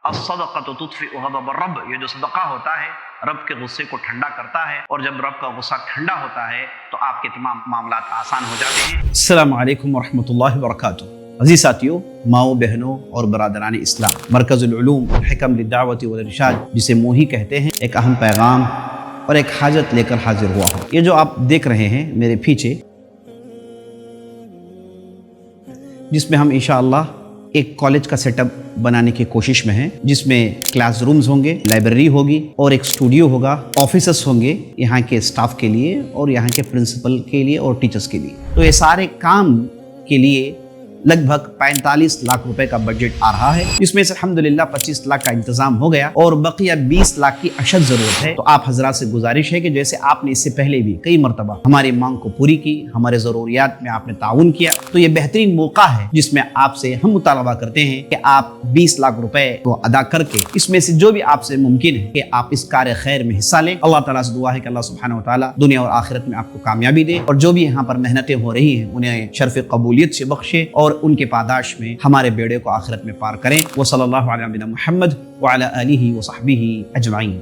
अस्सदक़तु तुत्फ़िउ ग़ज़ब रब, ये जो सदका होता है रब के गुस्से को ठंडा करता है, और जब रब का गुस्सा ठंडा होता है तो आपके तमाम मामलात आसान हो जाते हैं। अस्सलामु अलैकुम वरहमतुल्लाहि वबरकातुहू। अजीज साथियों, माओ बहनों और बरादरान इस्लाम, मरकज़ुल उलूम वल हिकम लिद्दावती वल इरशाद, जिसे मोही कहते हैं, एक अहम पैगाम और एक हाजत लेकर हाजिर हुआ हूँ। ये जो आप देख रहे हैं मेरे पीछे, जिसमें हम इंशाअल्लाह एक कॉलेज का सेटअप बनाने की कोशिश में हैं, जिसमें क्लासरूम्स होंगे, लाइब्रेरी होगी और एक स्टूडियो होगा, ऑफिसर्स होंगे यहाँ के स्टाफ के लिए और यहाँ के प्रिंसिपल के लिए और टीचर्स के लिए। तो ये सारे काम के लिए लगभग 45 लाख रुपए का बजट आ रहा है, जिसमें से अल्हम्दुलिल्लाह 25 लाख का इंतजाम हो गया और बकिया 20 लाख की अशद जरूरत है। तो आप हजरात से गुजारिश है कि जैसे आपने इससे पहले भी कई मरतबा हमारी मांग को पूरी की, हमारे जरूरियात में आपने ताउन किया, तो ये बेहतरीन मौका है जिसमें आपसे हम मुतालबा करते हैं कि आप 20 लाख रुपए को अदा करके इसमें से जो भी आपसे मुमकिन है कि आप इस कार्य खैर में हिस्सा लें। अल्लाह ताला से दुआ है कि अल्लाह सुब्हानहू व तआला दुनिया और आखिरत में आपको कामयाबी दे, और जो भी यहाँ पर मेहनतें हो रही हैं उन्हें शर्फ कबूलियत से बख्शे और उनके पादाश में हमारे बेड़े को आखिरत में पार करें। वो सल्लल्लाहु अलैहि व सल्लम मुहम्मद व अला आलिहि व सहबिही अजमाइन।